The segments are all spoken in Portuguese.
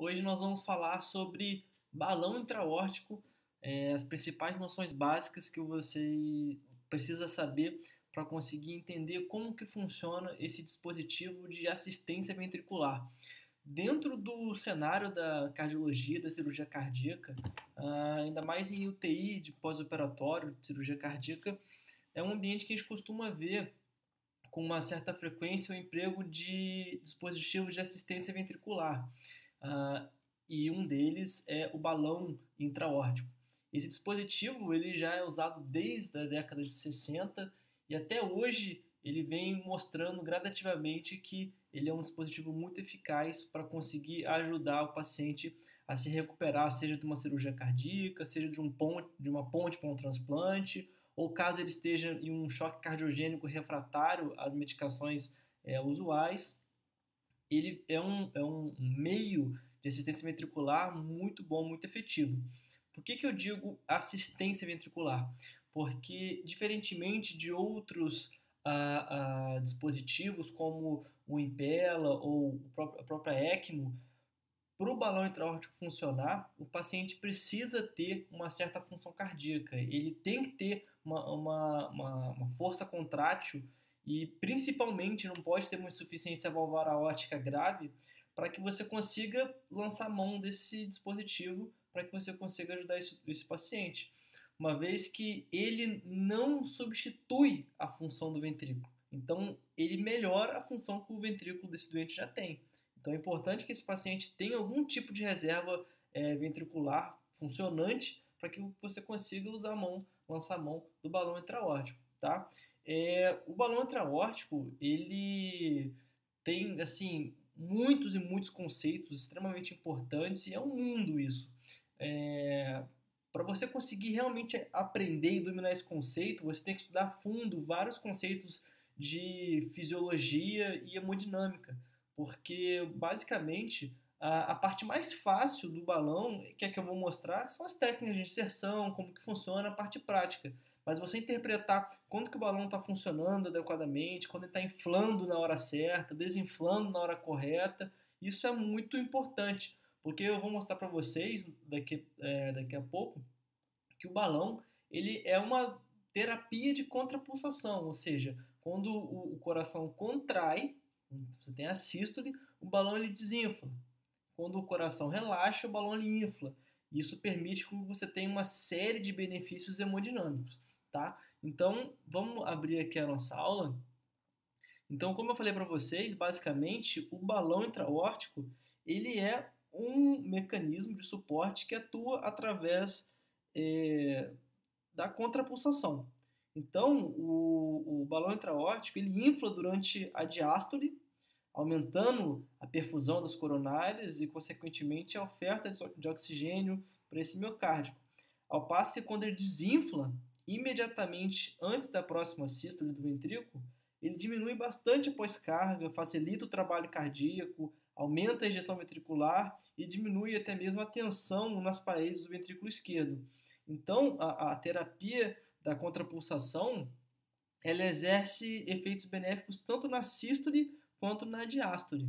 Hoje nós vamos falar sobre balão intra-aórtico, as principais noções básicas que você precisa saber para conseguir entender como que funciona esse dispositivo de assistência ventricular. Dentro do cenário da cardiologia, da cirurgia cardíaca, ainda mais em UTI de pós-operatório, de cirurgia cardíaca, é um ambiente que a gente costuma ver com uma certa frequência o emprego de dispositivos de assistência ventricular. Uh, e um deles é o balão intra-aórtico. Esse dispositivo ele já é usado desde a década de 60 e até hoje ele vem mostrando gradativamente que ele é um dispositivo muito eficaz para conseguir ajudar o paciente a se recuperar, seja de uma cirurgia cardíaca, seja de uma ponte para um transplante, ou caso ele esteja em um choque cardiogênico refratário às medicações usuais. Ele é um meio de assistência ventricular muito bom, muito efetivo. Por que eu digo assistência ventricular? Porque, diferentemente de outros dispositivos, como o Impella ou a própria ECMO, para o balão intra-aórtico funcionar, o paciente precisa ter uma certa função cardíaca. Ele tem que ter uma força contrátil e, principalmente, não pode ter uma insuficiência valvar aórtica grave para que você consiga lançar mão desse dispositivo, para que você consiga ajudar esse paciente. Uma vez que ele não substitui a função do ventrículo. Então, ele melhora a função que o ventrículo desse doente já tem. Então é importante que esse paciente tenha algum tipo de reserva ventricular funcionante para que você consiga lançar a mão do balão intra-aórtico, tá? O balão intra-aórtico, ele tem, assim, muitos e muitos conceitos extremamente importantes e é um mundo isso. Para você conseguir realmente aprender e dominar esse conceito, você tem que estudar a fundo vários conceitos de fisiologia e hemodinâmica. Porque, basicamente, a parte mais fácil do balão, que é que eu vou mostrar, são as técnicas de inserção, como que funciona a parte prática. Mas você interpretar quando que o balão está funcionando adequadamente, quando ele está inflando na hora certa, desinflando na hora correta, isso é muito importante. Porque eu vou mostrar para vocês, daqui a pouco, que o balão ele é uma terapia de contrapulsação, ou seja, quando o coração contrai, você tem a sístole, o balão ele desinfla. Quando o coração relaxa, o balão ele infla. Isso permite que você tenha uma série de benefícios hemodinâmicos, tá? Então, vamos abrir aqui a nossa aula. Então, como eu falei para vocês, basicamente, o balão intra-aórtico, ele é um mecanismo de suporte que atua através da contrapulsação. Então, o balão intra-aórtico ele infla durante a diástole, aumentando a perfusão das coronárias e, consequentemente, a oferta de oxigênio para esse miocárdio. Ao passo que, quando ele desinfla, imediatamente antes da próxima sístole do ventrículo, ele diminui bastante a pós-carga, facilita o trabalho cardíaco, aumenta a ejeção ventricular e diminui até mesmo a tensão nas paredes do ventrículo esquerdo. Então, a terapia da contrapulsação, ela exerce efeitos benéficos tanto na sístole quanto na diástole.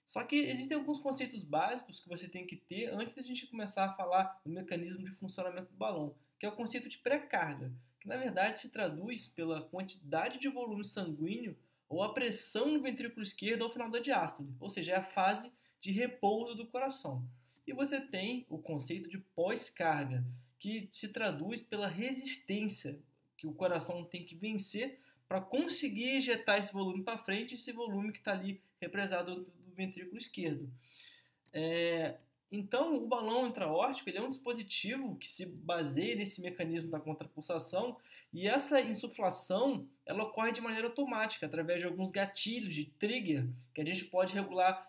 Só que existem alguns conceitos básicos que você tem que ter antes da gente começar a falar do mecanismo de funcionamento do balão, que é o conceito de pré-carga, que na verdade se traduz pela quantidade de volume sanguíneo ou a pressão no ventrículo esquerdo ao final da diástole, ou seja, é a fase de repouso do coração. E você tem o conceito de pós-carga, que se traduz pela resistência que o coração tem que vencer para conseguir ejetar esse volume para frente, esse volume que está ali represado do ventrículo esquerdo. Então, o balão intra-aórtico ele é um dispositivo que se baseia nesse mecanismo da contrapulsação e essa insuflação ela ocorre de maneira automática, através de alguns gatilhos de trigger que a gente pode regular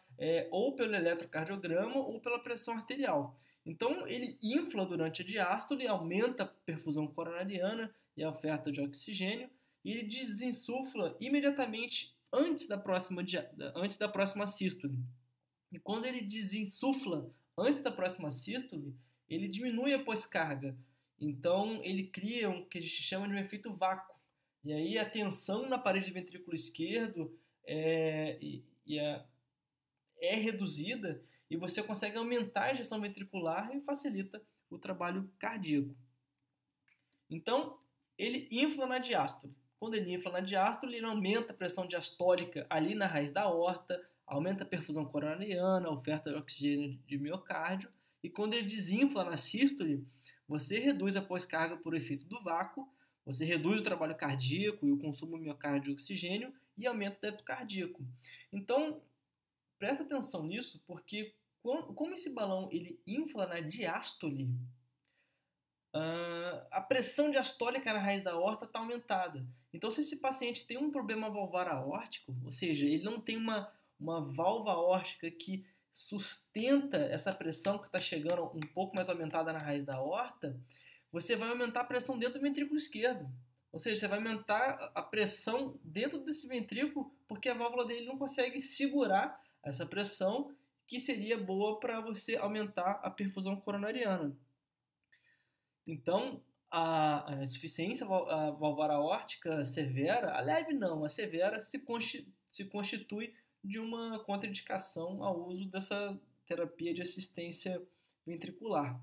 ou pelo eletrocardiograma ou pela pressão arterial. Então, ele infla durante a diástole, aumenta a perfusão coronariana e a oferta de oxigênio, e ele desinsufla imediatamente antes da próxima sístole. E quando ele desinsufla antes da próxima sístole, ele diminui a pós-carga. Então, ele cria o que a gente chama de um efeito vácuo. E aí a tensão na parede do ventrículo esquerdo é reduzida e você consegue aumentar a ejeção ventricular e facilita o trabalho cardíaco. Então, ele infla na diástole. Quando ele infla na diástole, ele aumenta a pressão diastólica ali na raiz da aorta, aumenta a perfusão coronariana, a oferta de oxigênio de miocárdio, e quando ele desinfla na sístole, você reduz a pós-carga por efeito do vácuo, você reduz o trabalho cardíaco e o consumo miocárdio de oxigênio e aumenta o débito cardíaco. Então, presta atenção nisso, porque como esse balão ele infla na diástole, a pressão diastólica na raiz da aorta está aumentada. Então, se esse paciente tem um problema valvar aórtico, ou seja, ele não tem uma válvula aórtica que sustenta essa pressão que está chegando um pouco mais aumentada na raiz da aorta, você vai aumentar a pressão dentro do ventrículo esquerdo. Ou seja, você vai aumentar a pressão dentro desse ventrículo porque a válvula dele não consegue segurar essa pressão que seria boa para você aumentar a perfusão coronariana. Então, a insuficiência valvar aórtica severa, a leve não, a severa se constitui de uma contraindicação ao uso dessa terapia de assistência ventricular.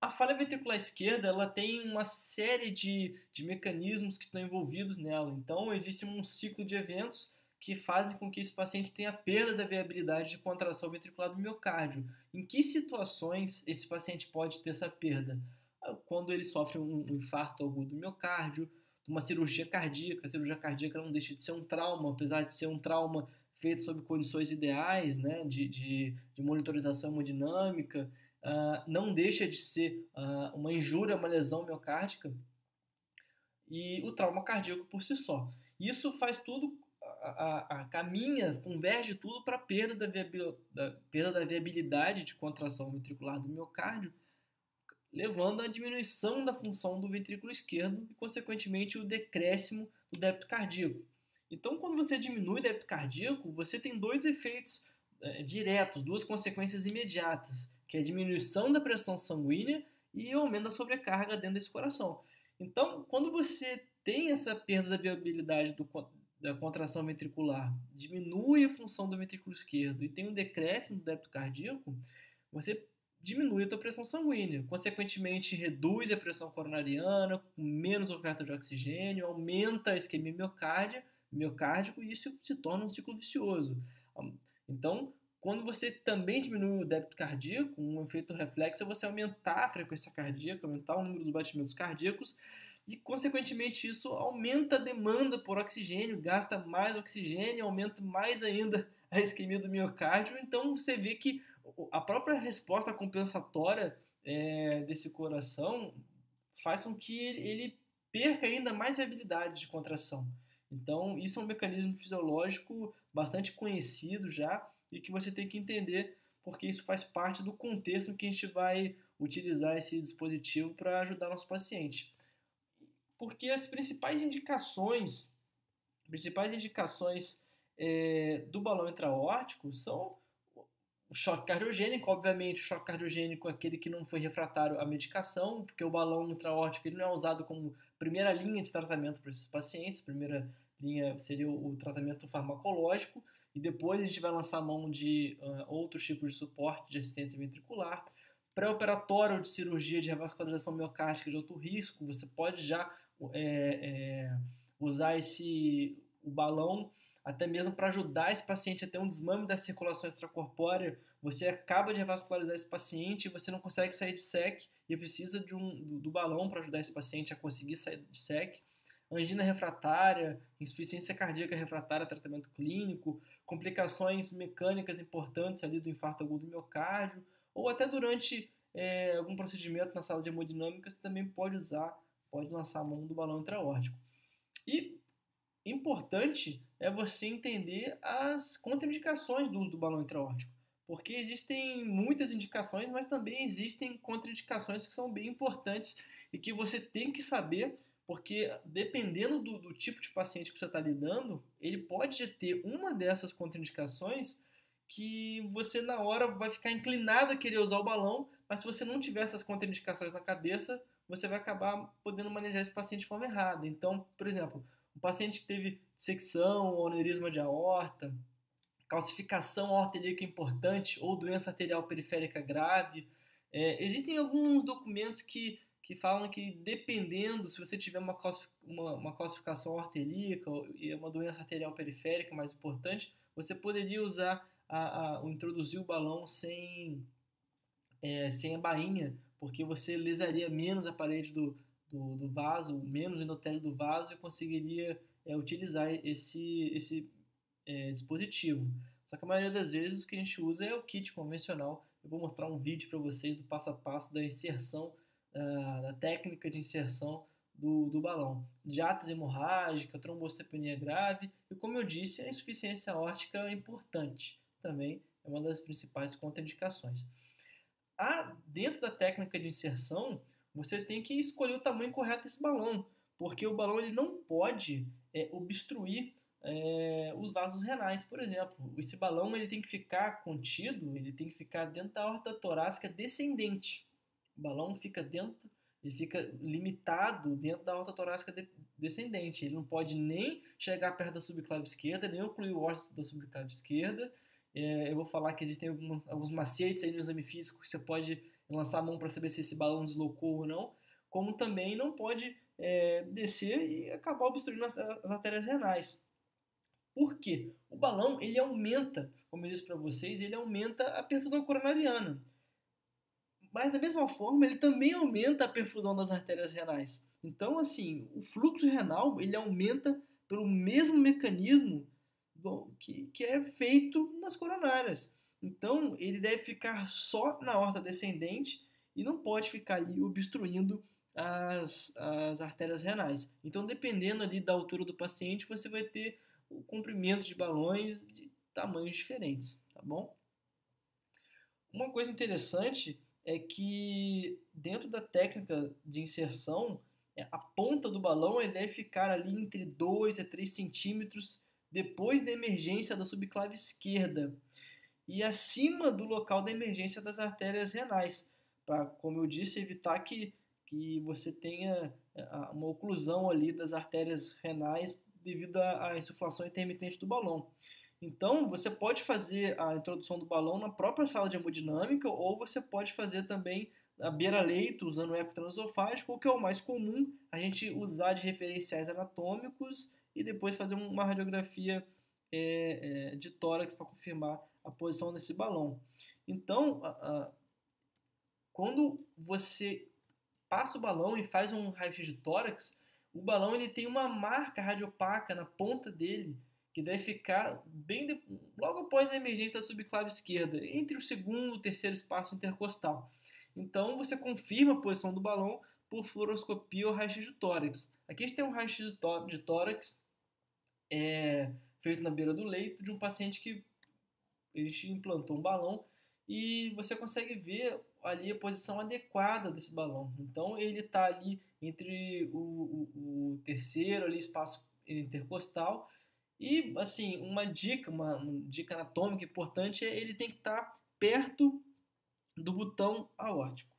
A falha ventricular esquerda ela tem uma série de mecanismos que estão envolvidos nela. Então, existe um ciclo de eventos que fazem com que esse paciente tenha perda da viabilidade de contração ventricular do miocárdio. Em que situações esse paciente pode ter essa perda? Quando ele sofre um infarto agudo do miocárdio, uma cirurgia cardíaca. A cirurgia cardíaca não deixa de ser um trauma, apesar de ser um trauma feito sob condições ideais, né, de monitorização hemodinâmica, não deixa de ser uma injúria, uma lesão miocárdica, e o trauma cardíaco por si só. Isso faz tudo, caminha, converge tudo para a perda da viabilidade de contração ventricular do miocárdio, levando à diminuição da função do ventrículo esquerdo e, consequentemente, o decréscimo do débito cardíaco. Então, quando você diminui o débito cardíaco, você tem dois efeitos diretos, duas consequências imediatas, que é a diminuição da pressão sanguínea e o aumento da sobrecarga dentro desse coração. Então, quando você tem essa perda da viabilidade da contração ventricular, diminui a função do ventrículo esquerdo e tem um decréscimo do débito cardíaco, você diminui a tua pressão sanguínea, consequentemente reduz a pressão coronariana, com menos oferta de oxigênio, aumenta a isquemia miocárdico e isso se torna um ciclo vicioso. Então, quando você também diminui o débito cardíaco, um efeito reflexo é você aumentar a frequência cardíaca, aumentar o número dos batimentos cardíacos e, consequentemente, isso aumenta a demanda por oxigênio, gasta mais oxigênio, aumenta mais ainda a isquemia do miocárdio. Então, você vê que a própria resposta compensatória desse coração faz com que ele perca ainda mais viabilidade de contração. Então, isso é um mecanismo fisiológico bastante conhecido já e que você tem que entender porque isso faz parte do contexto em que a gente vai utilizar esse dispositivo para ajudar nosso paciente. Porque as principais indicações do balão intra-aórtico são o choque cardiogênico, obviamente. O choque cardiogênico é aquele que não foi refratário à medicação, porque o balão intra-aórtico ele não é usado como primeira linha de tratamento para esses pacientes. A primeira linha seria o tratamento farmacológico, e depois a gente vai lançar a mão de outros tipos de suporte de assistência ventricular. Pré-operatório de cirurgia de revascularização miocárdica de alto risco, você pode já usar o balão até mesmo para ajudar esse paciente a ter um desmame da circulação extracorpórea. Você acaba de revascularizar esse paciente e você não consegue sair de SEC e precisa do balão para ajudar esse paciente a conseguir sair de SEC. Angina refratária, insuficiência cardíaca refratária, tratamento clínico, complicações mecânicas importantes ali do infarto agudo do miocárdio, ou até durante algum procedimento na sala de hemodinâmica, você também pode lançar a mão do balão intra-aórtico. E importante é você entender as contraindicações do uso do balão intra-aórtico, porque existem muitas indicações, mas também existem contraindicações que são bem importantes e que você tem que saber, porque dependendo do tipo de paciente que você está lidando, ele pode ter uma dessas contraindicações que você na hora vai ficar inclinado a querer usar o balão, mas se você não tiver essas contraindicações na cabeça, você vai acabar podendo manejar esse paciente de forma errada. Então, por exemplo, um paciente que teve dissecção ou aneurisma de aorta, calcificação aortelíaca importante ou doença arterial periférica grave. Existem alguns documentos que falam que, dependendo, se você tiver uma calcificação aortelíaca e uma doença arterial periférica mais importante, você poderia usar introduzir o balão sem a bainha, porque você lesaria menos a parede do vaso, menos o endotélio do vaso, e conseguiria utilizar esse dispositivo. Só que a maioria das vezes o que a gente usa é o kit convencional. Eu vou mostrar um vídeo para vocês do passo a passo da inserção, da técnica de inserção do balão. Diátese hemorrágica, trombocitopenia grave e, como eu disse, a insuficiência aórtica é importante. Também é uma das principais contraindicações. Dentro da técnica de inserção, você tem que escolher o tamanho correto desse balão, porque o balão ele não pode obstruir os vasos renais, por exemplo. Esse balão ele tem que ficar contido, ele tem que ficar dentro da aorta torácica descendente. O balão fica ele fica limitado dentro da aorta torácica descendente. Ele não pode nem chegar perto da subclave esquerda, nem ocluir o órgão da subclave esquerda. Eu vou falar que existem alguns macetes aí no exame físico que você pode lançar a mão para saber se esse balão deslocou ou não, como também não pode descer e acabar obstruindo as artérias renais. Por quê? O balão ele aumenta, como eu disse para vocês, ele aumenta a perfusão coronariana. Mas da mesma forma, ele também aumenta a perfusão das artérias renais. Então, assim, o fluxo renal ele aumenta pelo mesmo mecanismo que é feito nas coronárias. Então, ele deve ficar só na aorta descendente e não pode ficar ali obstruindo as artérias renais. Então, dependendo ali da altura do paciente, você vai ter o comprimento de balões de tamanhos diferentes, tá bom? Uma coisa interessante é que dentro da técnica de inserção, a ponta do balão ele deve ficar ali entre 2 a 3 centímetros depois da emergência da subclave esquerda e acima do local da emergência das artérias renais, para, como eu disse, evitar que você tenha uma oclusão ali das artérias renais devido à insuflação intermitente do balão. Então, você pode fazer a introdução do balão na própria sala de hemodinâmica ou você pode fazer também a beira-leito, usando o eco transesofágico, o que é o mais comum, a gente usar de referenciais anatômicos e depois fazer uma radiografia de tórax para confirmar a posição desse balão. Então, quando você passa o balão e faz um raio-x de tórax, o balão ele tem uma marca radiopaca na ponta dele, que deve ficar logo após a emergência da subclave esquerda, entre o segundo e o terceiro espaço intercostal. Então, você confirma a posição do balão por fluoroscopia ou raio-x de tórax. Aqui a gente tem um raio-x de tórax feito na beira do leito de um paciente que a gente implantou um balão e você consegue ver ali a posição adequada desse balão. Então, ele está ali entre o terceiro ali, espaço intercostal. E, assim, uma dica anatômica importante é ele tem que estar perto do botão aórtico.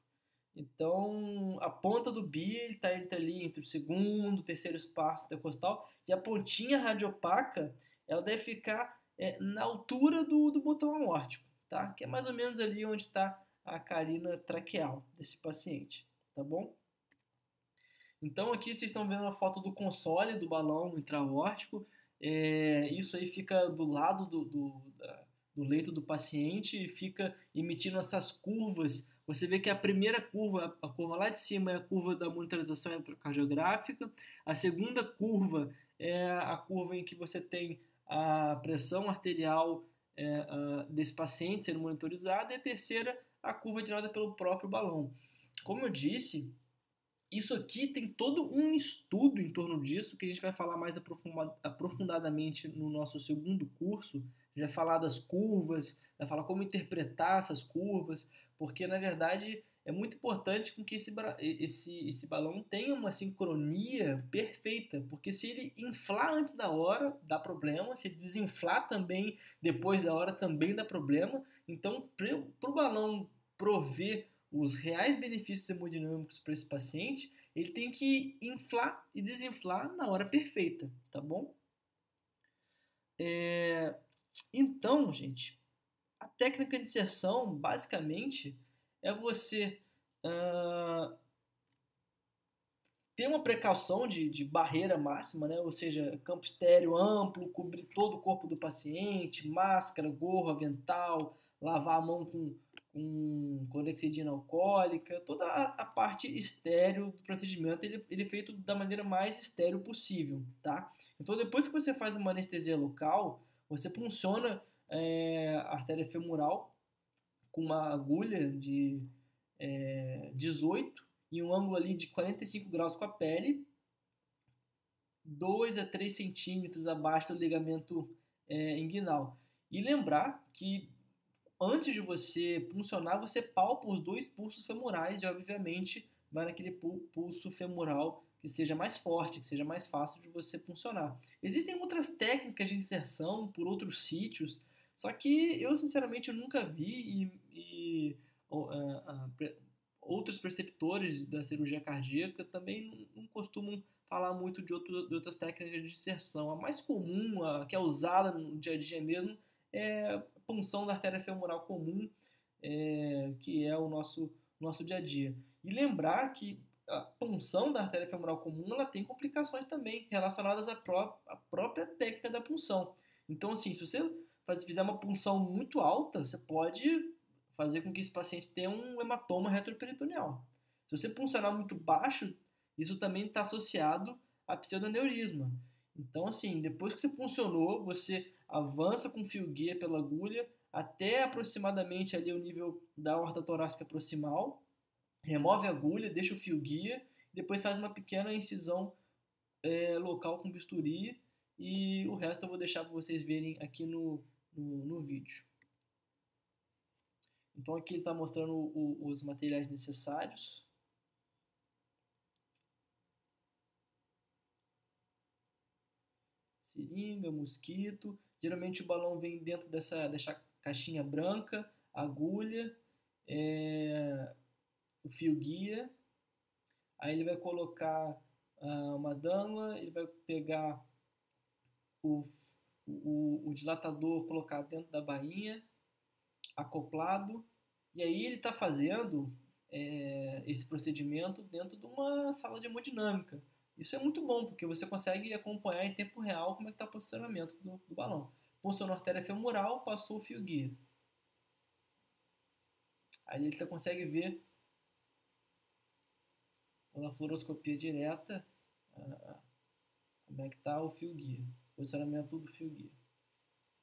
Então, a ponta do bi está entre o segundo e o terceiro espaço intercostal e a pontinha radiopaca ela deve ficar na altura do botão aórtico, tá? Que é mais ou menos ali onde está a carina traqueal desse paciente, tá bom? Então, aqui vocês estão vendo a foto do console do balão intra-aórtico. Isso aí fica do lado do leito do paciente e fica emitindo essas curvas. Você vê que a primeira curva, a curva lá de cima é a curva da monitorização eletrocardiográfica, a segunda curva é a curva em que você tem a pressão arterial desse paciente sendo monitorizada e a terceira a curva tirada pelo próprio balão. Como eu disse, isso aqui tem todo um estudo em torno disso que a gente vai falar mais aprofundadamente no nosso segundo curso. A gente vai falar das curvas, vai falar como interpretar essas curvas, porque na verdade é muito importante com que esse balão tenha uma sincronia perfeita, porque se ele inflar antes da hora, dá problema, se ele desinflar também depois da hora, também dá problema. Então, para o balão prover os reais benefícios hemodinâmicos para esse paciente, ele tem que inflar e desinflar na hora perfeita, tá bom? Então, gente, a técnica de inserção, basicamente, é você uh, ter uma precaução de barreira máxima, né? Ou seja, campo estéreo amplo, cobrir todo o corpo do paciente, máscara, gorro, avental, lavar a mão com clorexidina alcoólica, toda a parte estéreo do procedimento ele é feito da maneira mais estéreo possível, tá? Então depois que você faz uma anestesia local, você punciona a artéria femoral com uma agulha de 18 em um ângulo ali de 45 graus com a pele, 2 a 3 centímetros abaixo do ligamento inguinal. E lembrar que antes de você puncionar, você palpa os dois pulsos femorais e, obviamente, vai naquele pulso femoral que seja mais forte, que seja mais fácil de você puncionar. Existem outras técnicas de inserção por outros sítios, só que eu, sinceramente, eu nunca vi outros preceptores da cirurgia cardíaca também não costumam falar muito de outras técnicas de inserção. A mais comum, a que é usada no dia a dia mesmo, é a punção da artéria femoral comum, que é o nosso dia a dia. E lembrar que a punção da artéria femoral comum ela tem complicações também relacionadas à própria técnica da punção. Então, assim, se você fizer uma punção muito alta, você pode fazer com que esse paciente tenha um hematoma retroperitoneal. Se você puncionar muito baixo, isso também está associado a pseudoneurisma. Então, assim, depois que você puncionou, você avança com o fio guia pela agulha até aproximadamente ali o nível da aorta torácica proximal, remove a agulha, deixa o fio guia, depois faz uma pequena incisão local com bisturi e o resto eu vou deixar para vocês verem aqui no vídeo. Então aqui ele está mostrando os materiais necessários. Seringa, mosquito. Geralmente o balão vem dentro dessa caixinha branca, agulha, o fio guia. Aí ele vai colocar uma dama, ele vai pegar o dilatador, colocar dentro da bainha, acoplado. E aí ele está fazendo esse procedimento dentro de uma sala de hemodinâmica. Isso é muito bom, porque você consegue acompanhar em tempo real como é que está o posicionamento do balão. Posicionou a artéria femoral, passou o fio guia. Aí ele consegue ver pela fluoroscopia direta como é que está o fio guia, posicionamento do fio guia.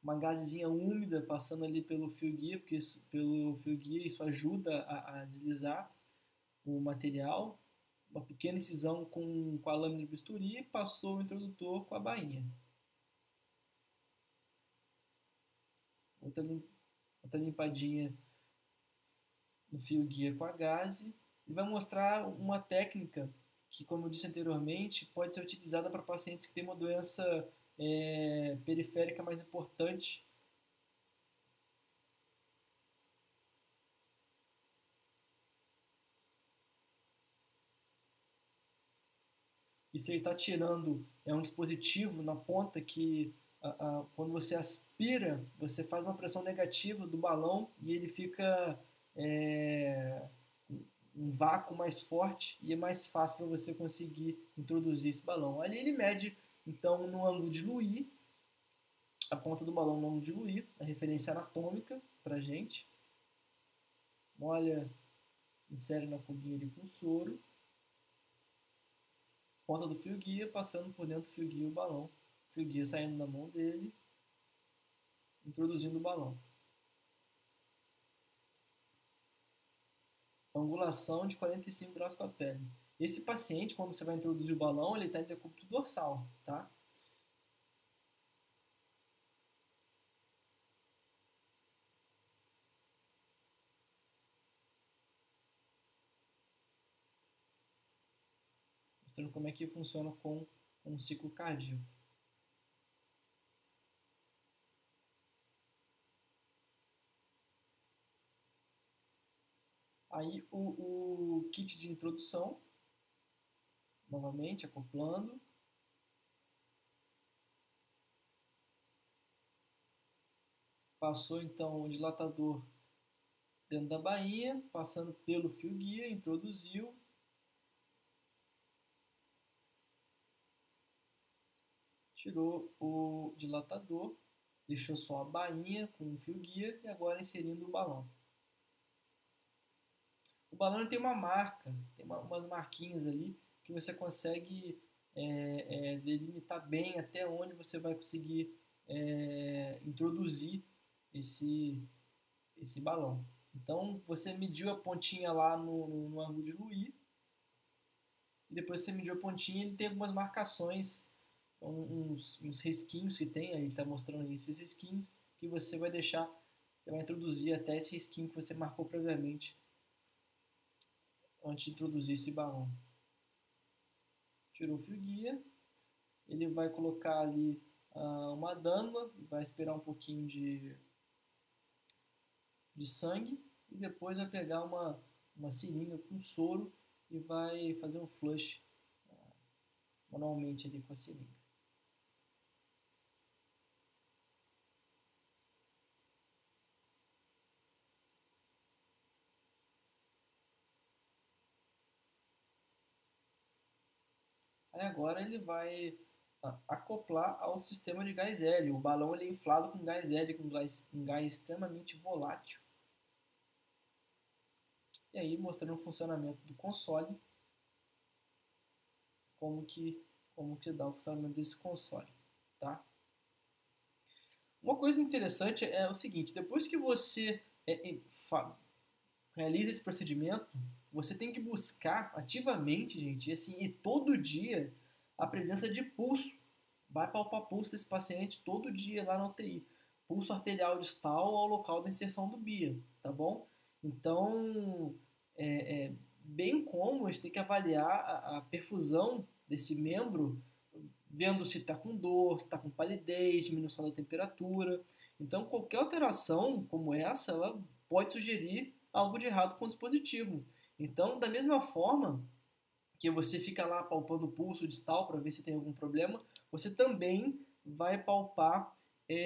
Uma gazezinha úmida passando ali pelo fio guia, porque pelo fio guia isso ajuda a deslizar o material. Uma pequena incisão com a lâmina de bisturi, passou o introdutor com a bainha. Outra limpadinha no fio guia com a gaze. E vai mostrar uma técnica que, como eu disse anteriormente, pode ser utilizada para pacientes que têm uma doença periférica mais importante. Isso ele está tirando um dispositivo na ponta que, quando você aspira, você faz uma pressão negativa do balão e ele fica um vácuo mais forte e é mais fácil para você conseguir introduzir esse balão. Ali ele mede, então, no ângulo de Louis, a ponta do balão no ângulo de Louis, a referência anatômica para a gente. Molha, insere na cubinha ali com soro. Ponta do fio guia, passando por dentro do fio guia o balão. Fio guia saindo da mão dele, introduzindo o balão. Angulação de 45 graus com a pele. Esse paciente, quando você vai introduzir o balão, ele está em decúbito dorsal, tá? Mostrando como é que funciona com um ciclo cardíaco. Aí o kit de introdução, novamente acoplando. Passou então o dilatador dentro da bainha, passando pelo fio guia, introduziu, tirou o dilatador, deixou só a bainha com o fio guia e agora inserindo o balão. O balão tem uma marca, tem umas marquinhas ali que você consegue delimitar bem até onde você vai conseguir introduzir esse balão. Então você mediu a pontinha lá no ângulo de Louis e depois você mediu a pontinha, ele tem algumas marcações, uns risquinhos que tem, aí ele está mostrando aí esses risquinhos que você vai deixar, você vai introduzir até esse risquinho que você marcou previamente antes de introduzir esse balão. Tirou o fio guia, ele vai colocar ali uma dama, vai esperar um pouquinho de sangue e depois vai pegar uma seringa com soro e vai fazer um flush manualmente ali com a seringa. Aí agora ele vai acoplar ao sistema de gás hélio. O balão ele é inflado com gás hélio, com um gás extremamente volátil. E aí mostrando o funcionamento do console, como que se dá o funcionamento desse console, tá? Uma coisa interessante é o seguinte, depois que você realiza esse procedimento, você tem que buscar ativamente, gente, assim, e todo dia, a presença de pulso. Vai palpar pulso desse paciente todo dia lá na UTI. Pulso arterial distal ao local da inserção do BIA, tá bom? Então, bem como a gente tem que avaliar a perfusão desse membro, vendo se está com dor, se está com palidez, diminuição da temperatura. Então, qualquer alteração como essa, ela pode sugerir algo de errado com o dispositivo. Então, da mesma forma que você fica lá palpando o pulso distal para ver se tem algum problema, você também vai palpar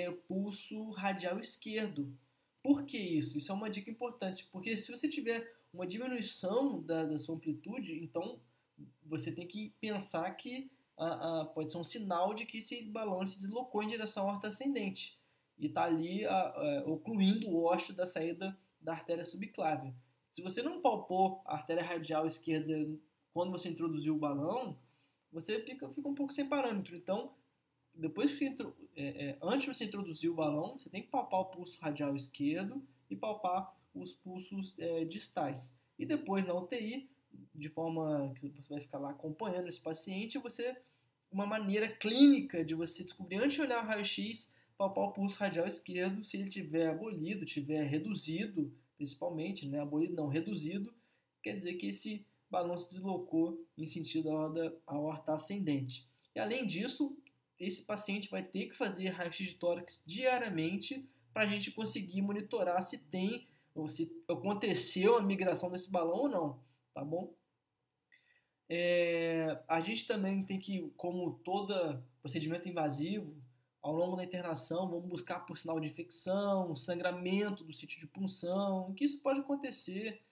o pulso radial esquerdo. Por que isso? Isso é uma dica importante, porque se você tiver uma diminuição da sua amplitude, então você tem que pensar que pode ser um sinal de que esse balão se deslocou em direção à horta ascendente e está ali ocluindo o ósseo da saída da artéria subclávia. Se você não palpou a artéria radial esquerda quando você introduziu o balão, você fica um pouco sem parâmetro. Então, depois que antes de você introduzir o balão, você tem que palpar o pulso radial esquerdo e palpar os pulsos distais. E depois na UTI, de forma que você vai ficar lá acompanhando esse paciente, uma maneira clínica de você descobrir antes de olhar o raio-x, palpar o pulso radial esquerdo, se ele tiver abolido, tiver reduzido, principalmente, né, abolido não, reduzido, quer dizer que esse balão se deslocou em sentido à horta ascendente. E além disso, esse paciente vai ter que fazer raio-x de tórax diariamente para a gente conseguir monitorar se tem ou se aconteceu a migração desse balão ou não, tá bom? A gente também tem que, como todo procedimento invasivo, ao longo da internação, vamos buscar por sinal de infecção, sangramento do sítio de punção, que isso pode acontecer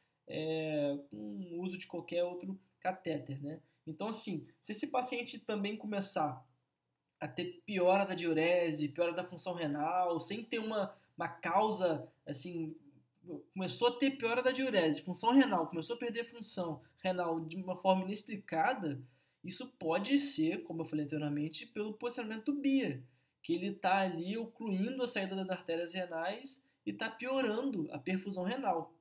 com o uso de qualquer outro catéter, né? Então, assim, se esse paciente também começar a ter piora da diurese, piora da função renal, sem ter uma causa, assim, começou a ter piora da diurese, função renal, começou a perder função renal de uma forma inexplicada, isso pode ser, como eu falei anteriormente, pelo posicionamento do BIA, que ele está ali ocluindo a saída das artérias renais e está piorando a perfusão renal.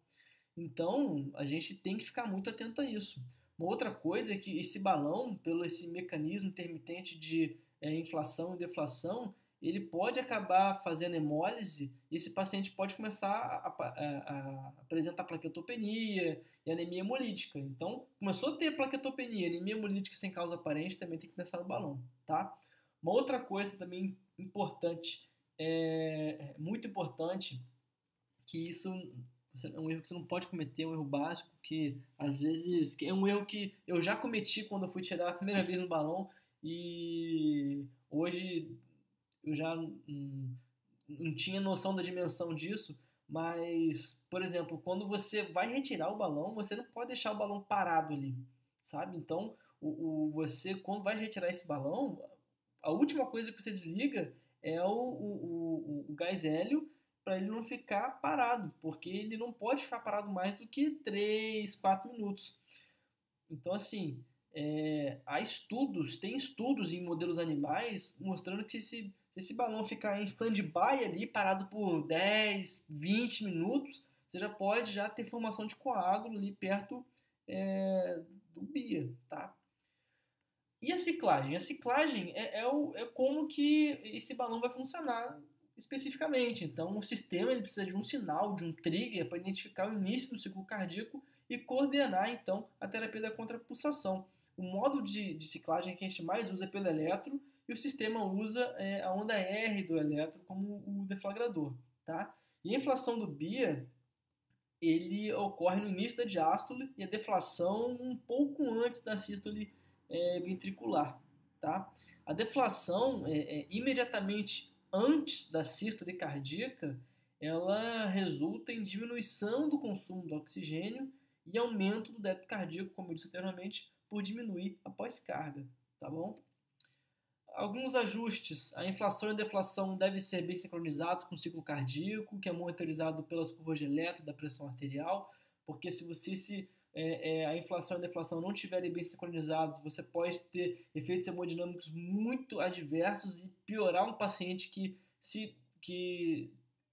Então, a gente tem que ficar muito atento a isso. Uma outra coisa é que esse balão, pelo esse mecanismo intermitente de inflação e deflação, ele pode acabar fazendo hemólise e esse paciente pode começar a apresentar plaquetopenia e anemia hemolítica. Então, começou a ter plaquetopenia, anemia hemolítica sem causa aparente, também tem que pensar no balão, tá? Uma outra coisa também importante, muito importante, que isso é um erro que você não pode cometer, é um erro básico, que às vezes é um erro que eu já cometi quando eu fui tirar a primeira vez um balão e hoje eu já não tinha noção da dimensão disso, mas, por exemplo, quando você vai retirar o balão, você não pode deixar o balão parado ali, sabe? Então, você, quando vai retirar esse balão, a última coisa que você desliga é o gás hélio para ele não ficar parado, porque ele não pode ficar parado mais do que 3, 4 minutos. Então, assim, tem estudos em modelos animais mostrando que se esse balão ficar em stand-by ali, parado por 10, 20 minutos, você já pode já ter formação de coágulo ali perto do BIA, tá? E a ciclagem? A ciclagem é como que esse balão vai funcionar especificamente. Então, o sistema ele precisa de um sinal, de um trigger para identificar o início do ciclo cardíaco e coordenar, então, a terapia da contrapulsação. O modo de ciclagem que a gente mais usa é pelo eletro e o sistema usa a onda R do eletro como o deflagrador. Tá? E a inflação do BIA ele ocorre no início da diástole e a deflação um pouco antes da sístole ventricular. Tá? A deflação, imediatamente antes da sístole cardíaca, ela resulta em diminuição do consumo do oxigênio e aumento do débito cardíaco, como eu disse anteriormente, por diminuir a pós-carga. Tá bom? Alguns ajustes. A inflação e a deflação devem ser bem sincronizados com o ciclo cardíaco, que é monitorizado pelas curvas de eletro da pressão arterial, porque se a inflação e a deflação não estiverem bem sincronizados, você pode ter efeitos hemodinâmicos muito adversos e piorar um paciente que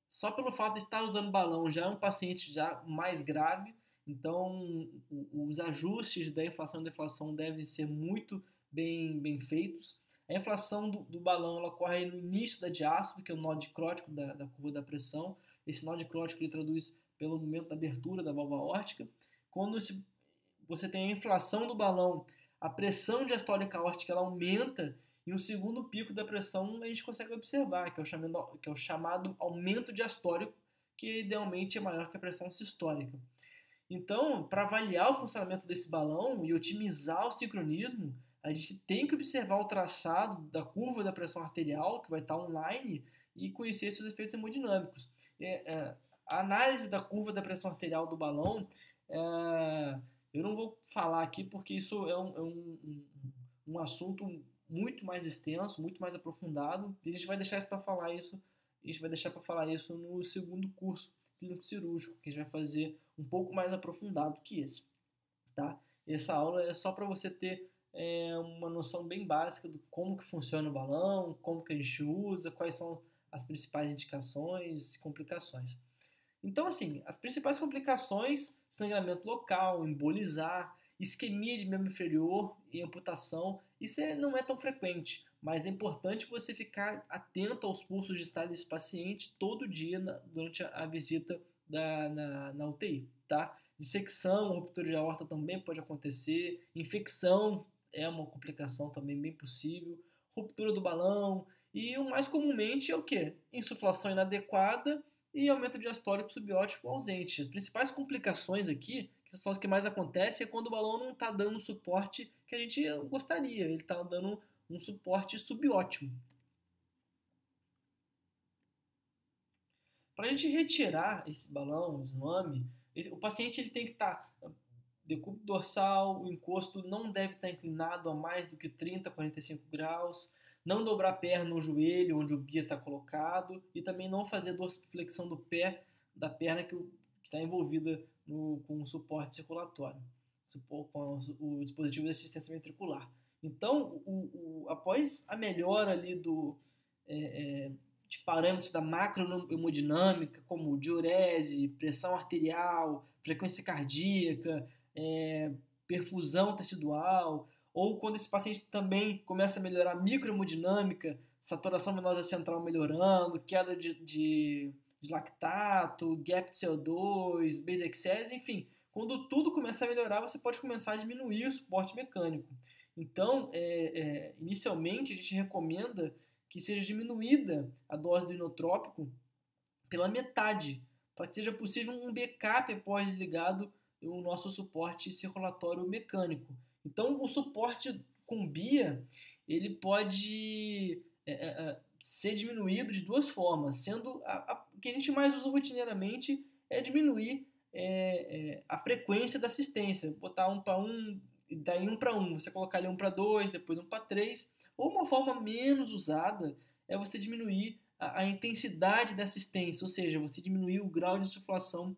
só pelo fato de estar usando balão já é um paciente já mais grave. Então, os ajustes da inflação e deflação devem ser muito bem feitos. A inflação do balão ela ocorre no início da diástole, que é o nó dicrótico da curva da pressão. Esse nó dicrótico ele traduz pelo momento da abertura da válvula aórtica. Quando você tem a inflação do balão, a pressão diastólica aórtica ela aumenta e um segundo pico da pressão a gente consegue observar, que é o chamado aumento diastólico, que idealmente é maior que a pressão sistólica. Então, para avaliar o funcionamento desse balão e otimizar o sincronismo, a gente tem que observar o traçado da curva da pressão arterial, que vai estar online, e conhecer seus efeitos hemodinâmicos. A análise da curva da pressão arterial do balão, eu não vou falar aqui porque isso é um assunto muito mais extenso, muito mais aprofundado, e a gente vai deixar para falar isso no segundo curso clínico cirúrgico, que a gente vai fazer um pouco mais aprofundado que esse. Tá? Essa aula é só para você ter uma noção bem básica de como que funciona o balão, como que a gente usa, quais são as principais indicações e complicações. Então, assim, as principais complicações, sangramento local, embolizar, isquemia de membro inferior e amputação, isso não é tão frequente, mas é importante você ficar atento aos pulsos de estado desse paciente todo dia durante a visita na UTI, tá? Dissecção, ruptura de aorta também pode acontecer, infecção é uma complicação também bem possível, ruptura do balão e o mais comumente é o quê? Insuflação inadequada e aumento diastólico subótico ausente. As principais complicações aqui, que são as que mais acontecem, é quando o balão não está dando o suporte que a gente gostaria, ele está dando um suporte subótimo. Para a gente retirar esse balão, o desmame, o paciente ele tem que estar decúbito dorsal, o encosto não deve estar inclinado a mais do que 30, 45 graus, não dobrar a perna no joelho, onde o BIA está colocado, e também não fazer dorsiflexão do pé, da perna que está envolvida com o suporte circulatório, com o dispositivo de assistência ventricular. Então, após a melhora ali de parâmetros da macrohemodinâmica, como diurese, pressão arterial, frequência cardíaca, perfusão tecidual, ou quando esse paciente também começa a melhorar a microhemodinâmica, saturação venosa central melhorando, queda de lactato, gap de CO2, base excess, enfim, quando tudo começa a melhorar, você pode começar a diminuir o suporte mecânico. Então, inicialmente, a gente recomenda que seja diminuída a dose do inotrópico pela metade, para que seja possível um backup pós-ligado o nosso suporte circulatório mecânico. Então, o suporte com BIA, ele pode ser diminuído de duas formas, sendo o que a gente mais usa rotineiramente é diminuir a frequência da assistência, botar 1 para 1, daí 1 para 1, você colocar ali 1 para 2, depois 1 para 3, ou uma forma menos usada é você diminuir a intensidade da assistência, ou seja, você diminuir o grau de insuflação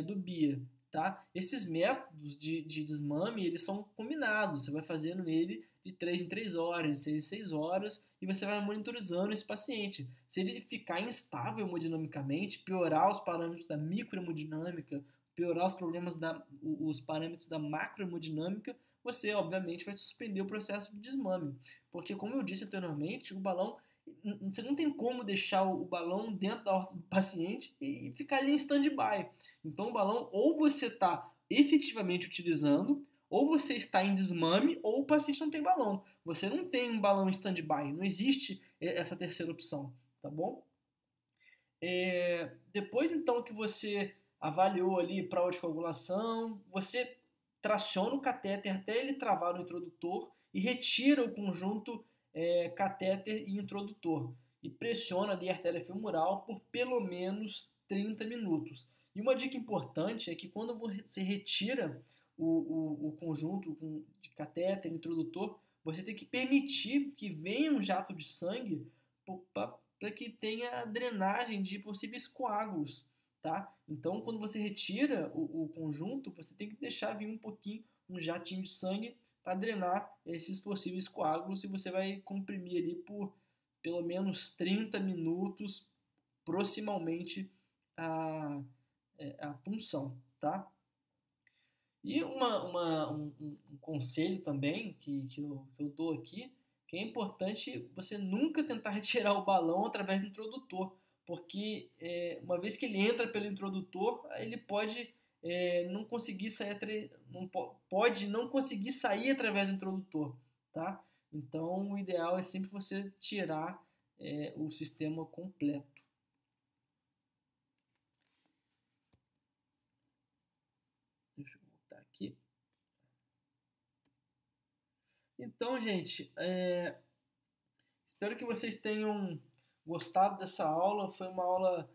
do BIA. Tá? Esses métodos de desmame, eles são combinados, você vai fazendo nele de 3 em 3 horas, de 6 em 6 horas, e você vai monitorizando esse paciente. Se ele ficar instável hemodinamicamente, piorar os parâmetros da microhemodinâmica, piorar os parâmetros da macrohemodinâmica, você, obviamente, vai suspender o processo de desmame. Porque, como eu disse anteriormente, o balão, você não tem como deixar o balão dentro da horta do paciente e ficar ali em stand-by. Então, o balão, ou você está efetivamente utilizando, ou você está em desmame, ou o paciente não tem balão. Você não tem um balão em stand-by, não existe essa terceira opção, tá bom? Depois, então, que você avaliou ali para a anticoagulação, você traciona o catéter até ele travar no introdutor e retira o conjunto catéter e introdutor e pressiona ali a artéria femoral por pelo menos 30 minutos. E uma dica importante é que quando você retira o conjunto de catéter e introdutor, você tem que permitir que venha um jato de sangue para que tenha drenagem de possíveis coágulos, tá? Então, quando você retira o conjunto, você tem que deixar vir um jatinho de sangue para drenar esses possíveis coágulos e você vai comprimir ali por pelo menos 30 minutos, proximamente a punção, tá? E um conselho também que eu dou aqui, que é importante você nunca tentar retirar o balão através do introdutor, porque uma vez que ele entra pelo introdutor, ele pode não conseguir sair, pode não conseguir sair através do introdutor, tá? Então, o ideal é sempre você tirar o sistema completo. Deixa eu voltar aqui. Então, gente, espero que vocês tenham gostado dessa aula. Foi uma aula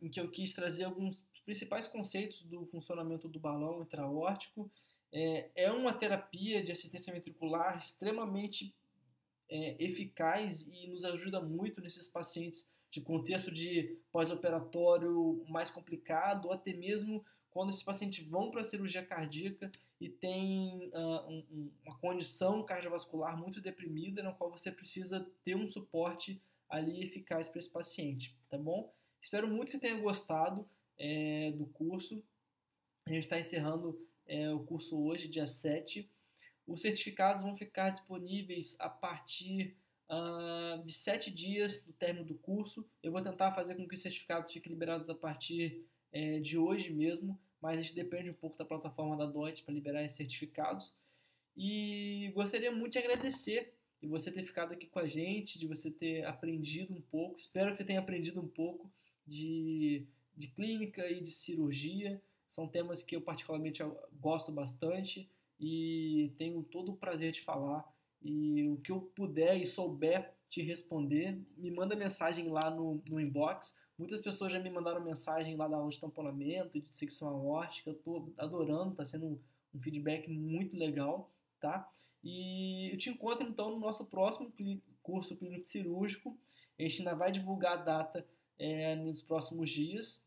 em que eu quis trazer alguns principais conceitos do funcionamento do balão intra-aórtico. É uma terapia de assistência ventricular extremamente eficaz e nos ajuda muito nesses pacientes de contexto de pós-operatório mais complicado, ou até mesmo quando esses pacientes vão para a cirurgia cardíaca e tem uma condição cardiovascular muito deprimida, na qual você precisa ter um suporte ali eficaz para esse paciente, tá bom? Espero muito que você tenha gostado do curso. A gente está encerrando o curso hoje, dia 7. Os certificados vão ficar disponíveis a partir de 7 dias do término do curso. Eu vou tentar fazer com que os certificados fiquem liberados a partir de hoje mesmo, mas isso depende um pouco da plataforma da DOIT para liberar esses certificados. E gostaria muito de agradecer de você ter ficado aqui com a gente, de você ter aprendido um pouco. Espero que você tenha aprendido um pouco de clínica e de cirurgia. São temas que eu particularmente gosto bastante e tenho todo o prazer de falar. E o que eu puder e souber te responder, me manda mensagem lá no inbox. Muitas pessoas já me mandaram mensagem lá da aula de tamponamento, de dissecção aórtica. Eu estou adorando, está sendo um feedback muito legal, tá? E eu te encontro então no nosso próximo curso clínico cirúrgico. A gente ainda vai divulgar a data nos próximos dias.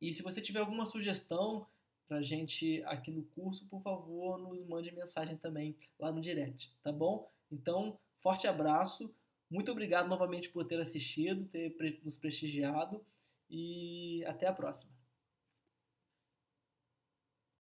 E se você tiver alguma sugestão pra gente aqui no curso, por favor, nos mande mensagem também lá no direct, tá bom? Então, forte abraço, muito obrigado novamente por ter assistido, ter nos prestigiado e até a próxima.